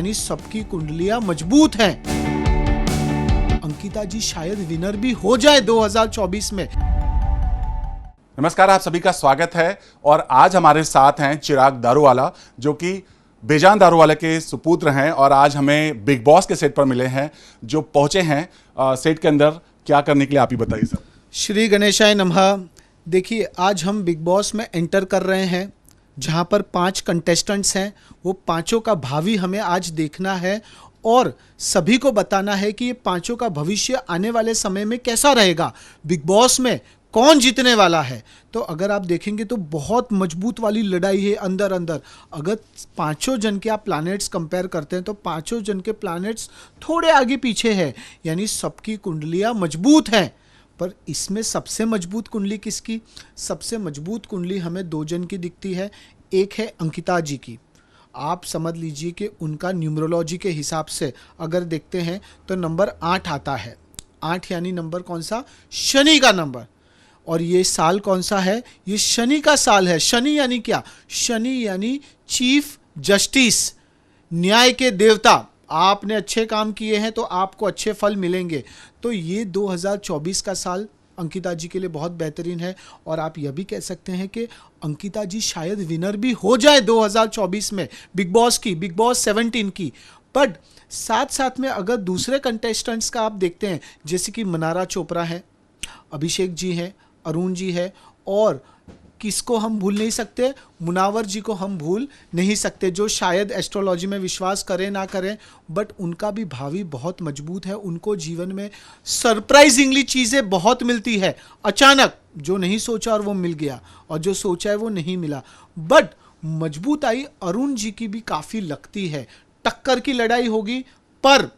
यानी सबकी कुंडलियां मजबूत हैं। अंकिता जी शायद विनर भी हो जाए 2024 में। नमस्कार, आप सभी का स्वागत है। और आज हमारे साथ हैं चिराग दारूवाला, जो कि बेजान दारूवाला के सुपुत्र हैं और आज हमें बिग बॉस के सेट पर मिले हैं, जो पहुंचे हैं सेट के अंदर क्या करने के लिए, आप ही बताइए सर। श्री गणेशाय नमः। देखिए, आज हम बिग बॉस में एंटर कर रहे हैं, जहां पर 5 कंटेस्टेंट्स हैं। वो पांचों का भावी हमें आज देखना है और सभी को बताना है कि ये पांचों का भविष्य आने वाले समय में कैसा रहेगा, बिग बॉस में कौन जीतने वाला है। तो अगर आप देखेंगे तो बहुत मजबूत वाली लड़ाई है अंदर अंदर। अगर पांचों जन के आप प्लैनेट्स कंपेयर करते हैं तो पांचों जन के प्लैनेट्स थोड़े आगे पीछे हैं, यानी सबकी कुंडलियां मजबूत हैं। पर इसमें सबसे मजबूत कुंडली किसकी? सबसे मजबूत कुंडली हमें 2 जन की दिखती है। एक है अंकिता जी की। आप समझ लीजिए कि उनका न्यूमरोलॉजी के हिसाब से अगर देखते हैं तो नंबर 8 आता है। 8 यानी नंबर कौन सा? शनि का नंबर। और ये साल कौन सा है? ये शनि का साल है। शनि यानी क्या? शनि यानी चीफ जस्टिस, न्याय के देवता। आपने अच्छे काम किए हैं तो आपको अच्छे फल मिलेंगे। तो ये 2024 का साल अंकिता जी के लिए बहुत बेहतरीन है। और आप यह भी कह सकते हैं कि अंकिता जी शायद विनर भी हो जाए 2024 में बिग बॉस 17 की। बट साथ साथ में अगर दूसरे कंटेस्टेंट्स का आप देखते हैं, जैसे कि मनारा चोपड़ा है, अभिषेक जी हैं, अरुण जी है, और किसको हम भूल नहीं सकते? मुनावर जी को हम भूल नहीं सकते, जो शायद एस्ट्रोलॉजी में विश्वास करें ना करें, बट उनका भी भावी बहुत मजबूत है। उनको जीवन में सरप्राइजिंगली चीज़ें बहुत मिलती है। अचानक जो नहीं सोचा और वो मिल गया, और जो सोचा है वो नहीं मिला। बट मजबूताई अरुण जी की भी काफ़ी लगती है। टक्कर की लड़ाई होगी, पर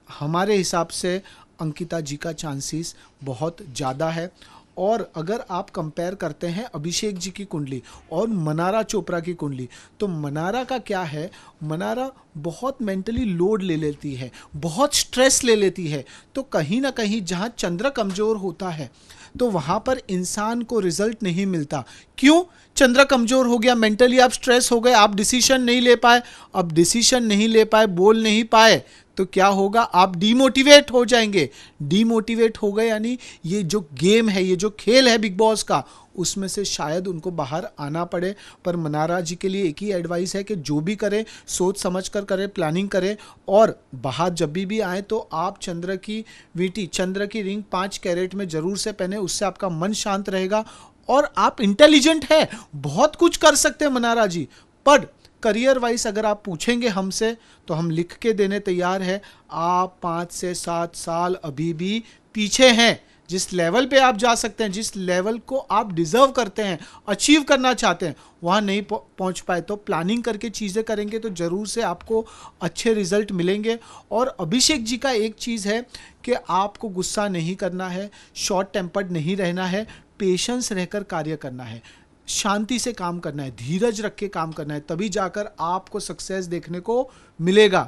हमारे हिसाब से अंकिता जी का चांसेस बहुत ज़्यादा है। और अगर आप कंपेयर करते हैं अभिषेक जी की कुंडली और मनारा चोपड़ा की कुंडली, तो मनारा का क्या है? मनारा बहुत मेंटली लोड ले लेती है, बहुत स्ट्रेस ले लेती है। तो कहीं ना कहीं जहां चंद्र कमज़ोर होता है तो वहां पर इंसान को रिजल्ट नहीं मिलता। क्यों? चंद्र कमज़ोर हो गया, मेंटली आप स्ट्रेस हो गए, आप डिसीजन नहीं ले पाए। अब डिसीजन नहीं ले पाए, बोल नहीं पाए, तो क्या होगा? आप डीमोटिवेट हो जाएंगे। डीमोटिवेट हो गए यानी ये जो गेम है, ये जो खेल है बिग बॉस का, उसमें से शायद उनको बाहर आना पड़े। पर मनारा जी के लिए एक ही एडवाइस है कि जो भी करें सोच समझ कर करें, प्लानिंग करें, और बाहर जब भी आए तो आप चंद्र की वीटी, चंद्र की रिंग 5 कैरेट में जरूर से पहने। उससे आपका मन शांत रहेगा और आप इंटेलिजेंट है, बहुत कुछ कर सकते हैं मनारा जी। पर करियर वाइज अगर आप पूछेंगे हमसे तो हम लिख के देने तैयार है, आप 5 से 7 साल अभी भी पीछे हैं। जिस लेवल पे आप जा सकते हैं, जिस लेवल को आप डिजर्व करते हैं, अचीव करना चाहते हैं, वहाँ नहीं पहुँच पाए। तो प्लानिंग करके चीज़ें करेंगे तो ज़रूर से आपको अच्छे रिजल्ट मिलेंगे। और अभिषेक जी का एक चीज़ है कि आपको गुस्सा नहीं करना है, शॉर्ट टेम्पर्ड नहीं रहना है, पेशेंस रहकर कार्य करना है, शांति से काम करना है, धीरज रख के काम करना है, तभी जाकर आपको सक्सेस देखने को मिलेगा।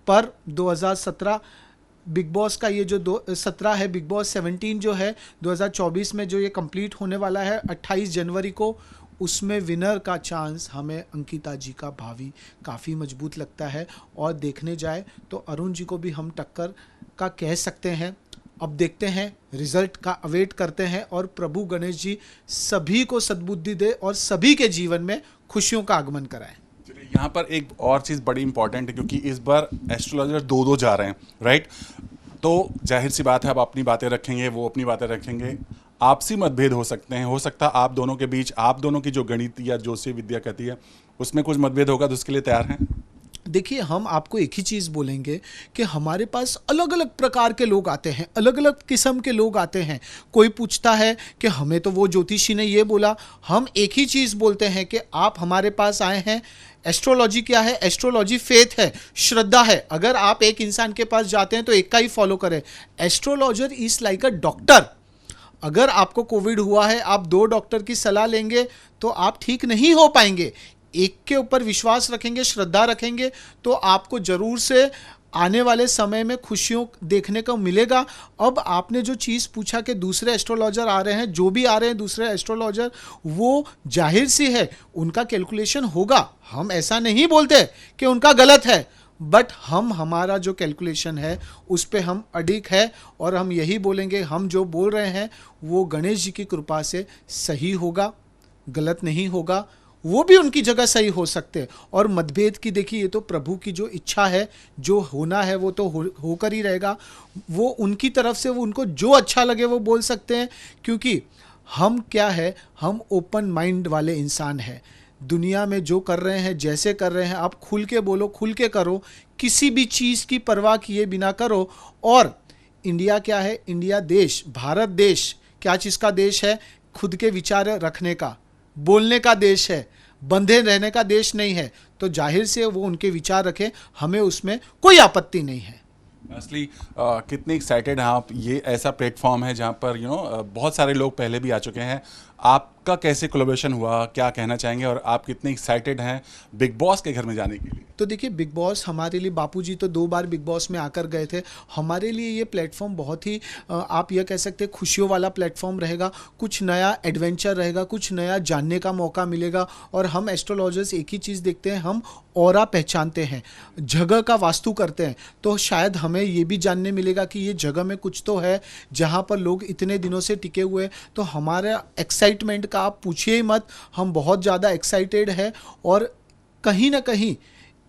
पर 2017 बिग बॉस का ये जो 17 है, बिग बॉस 17 जो है 2024 में जो ये कंप्लीट होने वाला है 28 जनवरी को, उसमें विनर का चांस हमें अंकिता जी का भावी काफ़ी मजबूत लगता है। और देखने जाए तो अरुण जी को भी हम टक्कर का कह सकते हैं। अब देखते हैं, रिजल्ट का अवेट करते हैं, और प्रभु गणेश जी सभी को सद्बुद्धि दे और सभी के जीवन में खुशियों का आगमन कराएं। यहाँ पर एक और चीज़ बड़ी इंपॉर्टेंट है, क्योंकि इस बार एस्ट्रोलॉजर 2 जा रहे हैं, राइट? तो जाहिर सी बात है, आप अपनी बातें रखेंगे, वो अपनी बातें रखेंगे, आपसी मतभेद हो सकते हैं। हो सकता है आप दोनों के बीच, आप दोनों की जो गणित या ज्योतिषीय विद्या कहती है, उसमें कुछ मतभेद होगा, तो उसके लिए तैयार हैं? देखिए, हम आपको एक ही चीज़ बोलेंगे कि हमारे पास अलग अलग प्रकार के लोग आते हैं, अलग अलग किस्म के लोग आते हैं। कोई पूछता है कि हमें तो वो ज्योतिषी ने ये बोला। हम एक ही चीज़ बोलते हैं कि आप हमारे पास आए हैं। एस्ट्रोलॉजी क्या है? एस्ट्रोलॉजी फेथ है, श्रद्धा है। अगर आप एक इंसान के पास जाते हैं तो एक का ही फॉलो करें। Astrologer is like a doctor. अगर आपको कोविड हुआ है, आप 2 डॉक्टर की सलाह लेंगे तो आप ठीक नहीं हो पाएंगे। एक के ऊपर विश्वास रखेंगे, श्रद्धा रखेंगे, तो आपको जरूर से आने वाले समय में खुशियों देखने को मिलेगा। अब आपने जो चीज़ पूछा कि दूसरे एस्ट्रोलॉजर आ रहे हैं, जो भी आ रहे हैं दूसरे एस्ट्रोलॉजर, वो जाहिर सी है उनका कैलकुलेशन होगा। हम ऐसा नहीं बोलते कि उनका गलत है, बट हम हमारा जो कैलकुलेशन है उस पे हम अडिग है, और हम यही बोलेंगे हम जो बोल रहे हैं वो गणेश जी की कृपा से सही होगा, गलत नहीं होगा। वो भी उनकी जगह सही हो सकते हैं। और मतभेद की देखिए, ये तो प्रभु की जो इच्छा है, जो होना है वो तो होकर ही रहेगा। वो उनकी तरफ से, वो उनको जो अच्छा लगे वो बोल सकते हैं, क्योंकि हम क्या है, हम ओपन माइंड वाले इंसान हैं। दुनिया में जो कर रहे हैं, जैसे कर रहे हैं, आप खुल के बोलो, खुल के करो, किसी भी चीज़ की परवाह किए बिना करो। और इंडिया क्या है, इंडिया देश, भारत देश क्या चीज़ का देश है, खुद के विचार रखने का, बोलने का देश है, बंधे रहने का देश नहीं है। तो जाहिर से वो उनके विचार रखें, हमें उसमें कोई आपत्ति नहीं है। असली कितने एक्साइटेड हैं आप, ये ऐसा प्लेटफॉर्म है जहाँ पर बहुत सारे लोग पहले भी आ चुके हैं। आपका कैसे कोलैबोरेशन हुआ, क्या कहना चाहेंगे, और आप कितने एक्साइटेड हैं बिग बॉस के घर में जाने के लिए? तो देखिए, बिग बॉस हमारे लिए, बापूजी तो 2 बार बिग बॉस में आकर गए थे। हमारे लिए ये प्लेटफॉर्म बहुत ही आप यह कह सकते हैं खुशियों वाला प्लेटफॉर्म रहेगा। कुछ नया एडवेंचर रहेगा, कुछ नया जानने का मौका मिलेगा। और हम एस्ट्रोलॉजर्स एक ही चीज़ देखते हैं, हम ऑरा पहचानते हैं, जगह का वास्तु करते हैं। तो शायद हमें ये भी जानने मिलेगा कि ये जगह में कुछ तो है जहाँ पर लोग इतने दिनों से टिके हुए हैं। तो हमारा एक्साइटमेंट का आप पूछिए ही मत, हम बहुत ज़्यादा एक्साइटेड है। और कहीं ना कहीं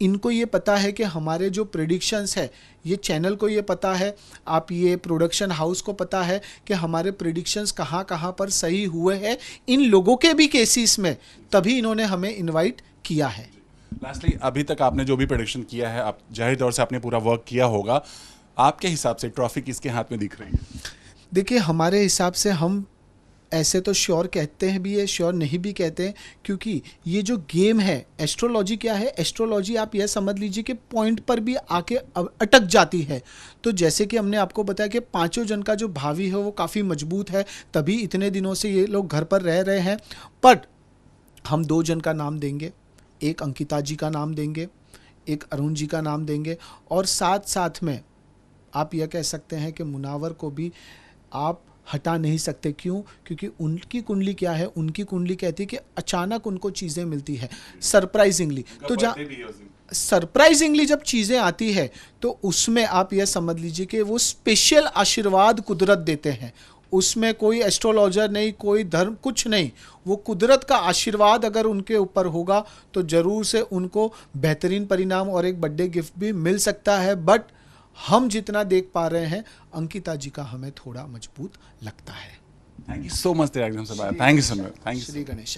इनको ये पता है कि हमारे जो प्रेडिक्शंस है, ये चैनल को ये पता है, आप ये प्रोडक्शन हाउस को पता है कि हमारे प्रेडिक्शंस कहाँ कहाँ पर सही हुए हैं इन लोगों के भी केसेस में, तभी इन्होंने हमें इनवाइट किया है। लास्टली, अभी तक आपने जो भी प्रेडिक्शन किया है, आप जाहिर तौर से आपने पूरा वर्क किया होगा, आपके हिसाब से ट्रॉफी किसके हाथ में दिख रही है? देखिए, हमारे हिसाब से हम ऐसे तो श्योर कहते हैं भी है, श्योर नहीं भी कहते हैं, क्योंकि ये जो गेम है, एस्ट्रोलॉजी क्या है, एस्ट्रोलॉजी आप यह समझ लीजिए कि पॉइंट पर भी आके अटक जाती है। तो जैसे कि हमने आपको बताया कि 5 जन का जो भावी है वो काफ़ी मजबूत है, तभी इतने दिनों से ये लोग घर पर रह रहे हैं। बट हम 2 जन का नाम देंगे, एक अंकिता जी का नाम देंगे, एक अरुण जी का नाम देंगे, और साथ साथ में आप यह कह सकते हैं कि मुनावर को भी आप हटा नहीं सकते। क्यों? क्योंकि उनकी कुंडली क्या है, उनकी कुंडली कहती है कि अचानक उनको चीज़ें मिलती है सरप्राइजिंगली। तो जहाँ सरप्राइजिंगली जब चीज़ें आती है तो उसमें आप यह समझ लीजिए कि वो स्पेशल आशीर्वाद कुदरत देते हैं। उसमें कोई एस्ट्रोलॉजर नहीं, कोई धर्म, कुछ नहीं। वो कुदरत का आशीर्वाद अगर उनके ऊपर होगा तो ज़रूर से उनको बेहतरीन परिणाम और एक बर्थडे गिफ्ट भी मिल सकता है। बट हम जितना देख पा रहे हैं, अंकिता जी का हमें थोड़ा मजबूत लगता है। Thank you so much, thank you so much, thank you. Shri Ganesh.